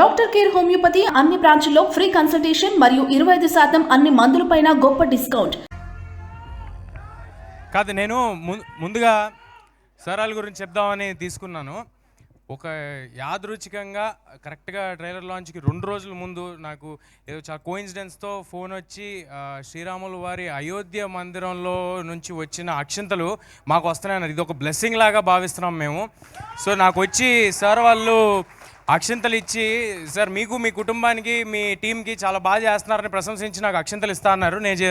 Doctor care homeopathy అన్ని బ్రాంచ్ల్లో free consultation మరియు 25% అన్ని మందులపైన గొప్ప డిస్కౌంట్. కాదు, నేను ముందుగా సరాల గురించి చెప్దామని తీసుకున్నాను. ఒక యాదృచ్ఛికంగా కరెక్ట్గా ట్రైలర్ లాంచ్కి 2 రోజుల ముందు నాకు ఏదో చాలా కోయిన్సిడెన్స్తో ఫోన్ వచ్చి శ్రీరాములు వారి అయోధ్య మందిరంలో నుంచి వచ్చిన అక్షింతలు మాకు వస్తున్నాయన్నారు. ఇది ఒక బ్లెస్సింగ్ లాగా భావిస్తున్నాం మేము. సో నాకు వచ్చి సార్ వాళ్ళు అక్షింతలు ఇచ్చి, సార్ మీకు మీ కుటుంబానికి మీ టీంకి చాలా బాగా చేస్తున్నారని ప్రశంసించి నాకు అక్షింతలు ఇస్తా అన్నారు. నేను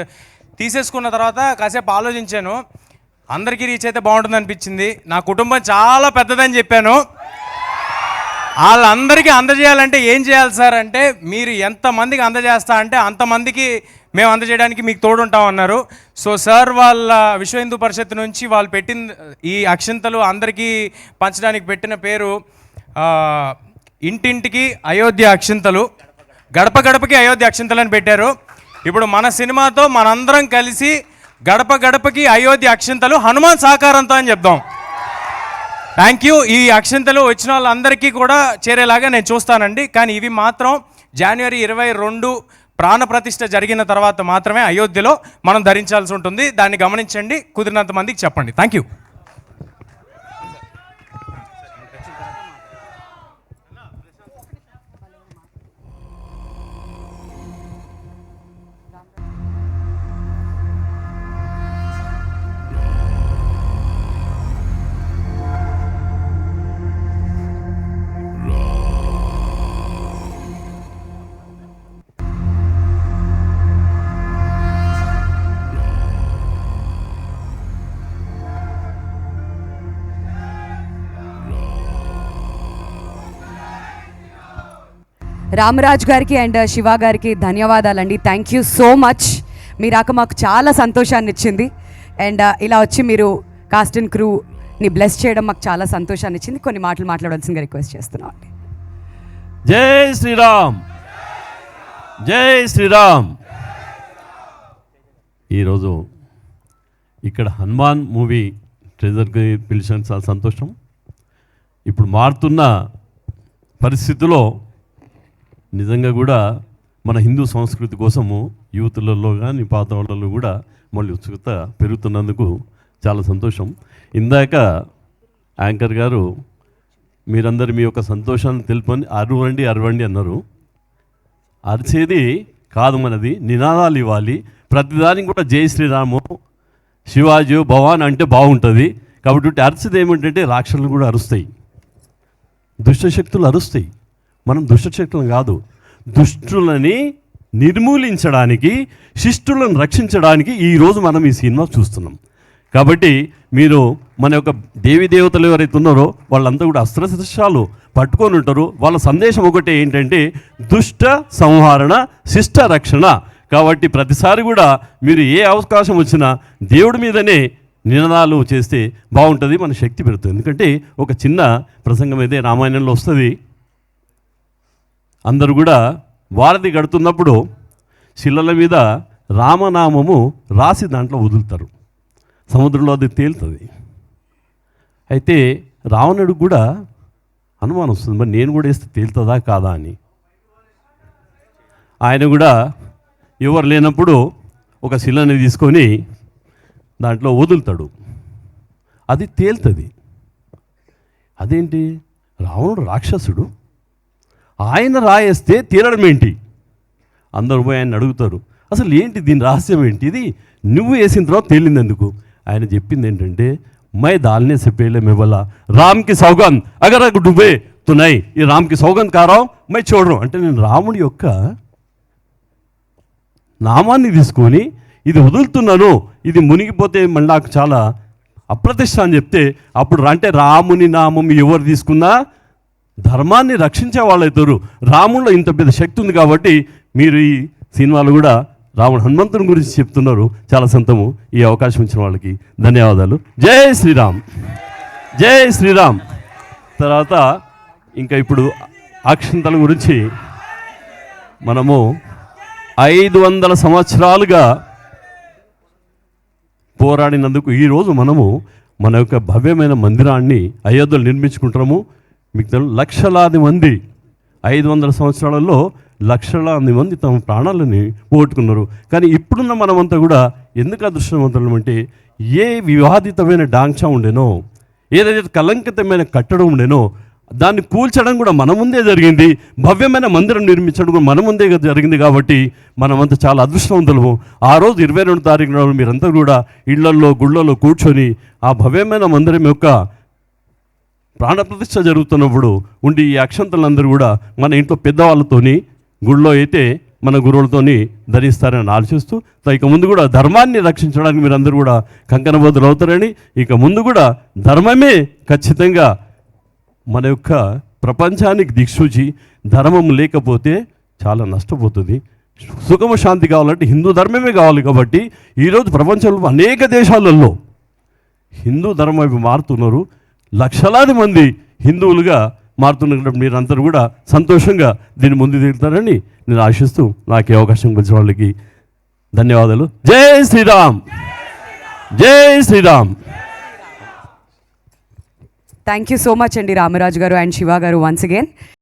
తీసేసుకున్న తర్వాత కాసేపు ఆలోచించాను. అందరికీ రీచ్ అయితే బాగుంటుంది అనిపించింది. నా కుటుంబం చాలా పెద్దదని చెప్పాను. వాళ్ళందరికీ అందజేయాలంటే ఏం చేయాలి సార్ అంటే, మీరు ఎంతమందికి అందజేస్తా అంటే అంతమందికి మేము అందజేయడానికి మీకు తోడుంటామన్నారు. సో సార్ వాళ్ళ విశ్వ హిందూ పరిషత్ నుంచి వాళ్ళు పెట్టిన ఈ అక్షింతలు అందరికీ పంచడానికి పెట్టిన పేరు ఇంటింటికి అయోధ్య అక్షింతలు, గడప గడపకి అయోధ్య అక్షింతలు అని పెట్టారు. ఇప్పుడు మన సినిమాతో మనందరం కలిసి గడప గడపకి అయోధ్య అక్షింతలు హనుమాన్ సహకారంతో అని చెప్దాం. Thank you. ఈ అక్షింతలు వచ్చిన వాళ్ళందరికీ కూడా చేరేలాగా నేను చూస్తానండి. కానీ ఇవి మాత్రం జనవరి 22 ప్రాణప్రతిష్ఠ జరిగిన తర్వాత మాత్రమే అయోధ్యలో మనం ధరించాల్సి ఉంటుంది. దాన్ని గమనించండి, కుదిరినంత మందికి చెప్పండి. Thank you. రామరాజ్ గారికి అండ్ శివ గారికి ధన్యవాదాలండి. Thank you so much. మీ రాక మాకు చాలా సంతోషాన్ని ఇచ్చింది. అండ్ ఇలా వచ్చి మీరు కాస్ట్ అండ్ క్రూని బ్లెస్ చేయడం మాకు చాలా సంతోషాన్ని ఇచ్చింది. కొన్ని మాటలు మాట్లాడాల్సిందిగా రిక్వెస్ట్ చేస్తున్నాం అండి. జై శ్రీరామ్, జై శ్రీరామ్. ఈరోజు ఇక్కడ హనుమాన్ మూవీ ట్రెజర్కి పిలిచిన చాలా సంతోషం. ఇప్పుడు మారుతున్న పరిస్థితుల్లో నిజంగా కూడా మన హిందూ సంస్కృతి కోసము యూత్లలో కానీ పాత వాళ్ళలో కూడా మళ్ళీ ఉత్సుకత పెరుగుతున్నందుకు చాలా సంతోషం. ఇందాక యాంకర్ గారు మీరందరూ మీ యొక్క సంతోషాన్ని తెలుపని అరవండి అరవండి అన్నారు. అరిచేది కాదు, మనది నినాదాలు ఇవ్వాలి. ప్రతిదానికి కూడా జై శ్రీరాము, శివాజీ, భవాన్ అంటే బాగుంటుంది. కాబట్టి అరిచేది ఏమిటంటే రాక్షసులు కూడా అరుస్తాయి, దుష్టశక్తులు అరుస్తాయి. మనం దుష్టశక్తులను కాదు, దుష్టులని నిర్మూలించడానికి, శిష్టులను రక్షించడానికి ఈరోజు మనం ఈ సినిమా చూస్తున్నాం. కాబట్టి మీరు మన యొక్క దేవీ దేవతలు ఎవరైతే ఉన్నారో వాళ్ళంతా కూడా అస్త్రశస్త్రాలు పట్టుకొని ఉంటారు. వాళ్ళ సందేశం ఒకటే ఏంటంటే దుష్ట సంహరణ, శిష్ట రక్షణ. కాబట్టి ప్రతిసారి కూడా మీరు ఏ అవకాశం వచ్చినా దేవుడి మీదనే నినాదాలు చేస్తే బాగుంటుంది, మన శక్తి పెరుగుతుంది. ఎందుకంటే ఒక చిన్న ప్రసంగం అయితే రామాయణంలో వస్తుంది. అందరూ కూడా వారధి గడుతున్నప్పుడు శిలల మీద రామనామము రాసి దాంట్లో వదులుతారు. సముద్రంలో అది తేలుతుంది. అయితే రావణుడికి కూడా అనుమానం వస్తుంది, మరి నేను కూడా వేస్తే తేలుతుందా కాదా అని. ఆయన కూడా ఎవరు లేనప్పుడు ఒక శిలని తీసుకొని దాంట్లో వదులుతాడు, అది తేలుతుంది. అదేంటి, రావణుడు రాక్షసుడు, ఆయన రాయేస్తే తీరడం ఏంటి? అందరూ పోయి ఆయన అడుగుతారు, అసలు ఏంటి దీని రహస్యం ఏంటి, ఇది నువ్వు వేసిన తర్వాత తేలిందెందుకు? ఆయన చెప్పింది ఏంటంటే మై దాల్నే से पहले मैं बोला राम की सौगंध अगर डूबे तो नहीं, ये राम की सौगंध का रहा हूं मैं छोड़ रहा हूं. అంటే నేను రాముడి యొక్క నామాన్ని తీసుకొని ఇది వదులుతున్నాను, ఇది మునిగిపోతే మళ్ళీ నాకు చాలా అప్రతిష్ట అని చెప్తే అప్పుడు అంటే రాముని నామం ఎవరు తీసుకున్నా ధర్మాన్ని రక్షించే వాళ్ళు అవుతారు. రాముడిలో ఇంత పెద్ద శక్తి ఉంది. కాబట్టి మీరు ఈ సినిమాలో కూడా రాముడు హనుమంతుని గురించి చెప్తున్నారు. చాలా సంతోషము. ఈ అవకాశం ఇచ్చిన వాళ్ళకి ధన్యవాదాలు. జై శ్రీరామ్, జై శ్రీరామ్. తర్వాత ఇంకా ఇప్పుడు అక్షింతల గురించి మనము 500 సంవత్సరాలుగా పోరాడినందుకు ఈరోజు మనము మన యొక్క భవ్యమైన మందిరాన్ని అయోధ్యలో నిర్మించుకుంటాము. మీకు లక్షలాది మంది 500 సంవత్సరాలలో లక్షలాది మంది తమ ప్రాణాలని పోగొట్టుకున్నారు. కానీ ఇప్పుడున్న మనమంతా కూడా ఎందుకు అదృష్టవంతులం అంటే, ఏ వివాదితమైన డాంచా ఉండేనో, ఏదైతే కలంకితమైన కట్టడం ఉండేనో దాన్ని కూల్చడం కూడా మన ముందే జరిగింది. భవ్యమైన మందిరం నిర్మించడం కూడా మన ముందే జరిగింది. కాబట్టి మనమంతా చాలా అదృష్టవంతులము. ఆ రోజు 22 తారీఖు నాడు మీరంతా కూడా ఇళ్లల్లో గుళ్ళల్లో కూర్చొని ఆ భవ్యమైన మందిరం యొక్క ప్రాణప్రతిష్ఠ జరుగుతున్నప్పుడు ఉండి ఈ అక్షంతలందరూ కూడా మన ఇంట్లో పెద్దవాళ్ళతోని, గుళ్ళో అయితే మన గురువులతోని ధరిస్తారని ఆలోచిస్తూ, ఇక ముందు కూడా ధర్మాన్ని రక్షించడానికి మీరందరూ కూడా కంకణబద్ధులు అవుతారని, ఇక ముందు కూడా ధర్మమే ఖచ్చితంగా మన యొక్క ప్రపంచానికి దిక్సూచి. ధర్మం లేకపోతే చాలా నష్టపోతుంది. సుఖము శాంతి కావాలంటే హిందూ ధర్మమే కావాలి. కాబట్టి ఈరోజు ప్రపంచంలో అనేక దేశాలలో హిందూ ధర్మం వైపు మారుతున్నారు. లక్షలాది మంది హిందువులుగా మారుతున్నప్పుడు మీరందరూ కూడా సంతోషంగా దీన్ని ముందు దిగుతారని నేను ఆశిస్తూ నాకు ఈ అవకాశం ఇచ్చిన వాళ్ళకి ధన్యవాదాలు. జై శ్రీరామ్, జై Shriram. Thank you so much అండి రామరాజు గారు అండ్ శివ గారు వన్స్ అగైన్.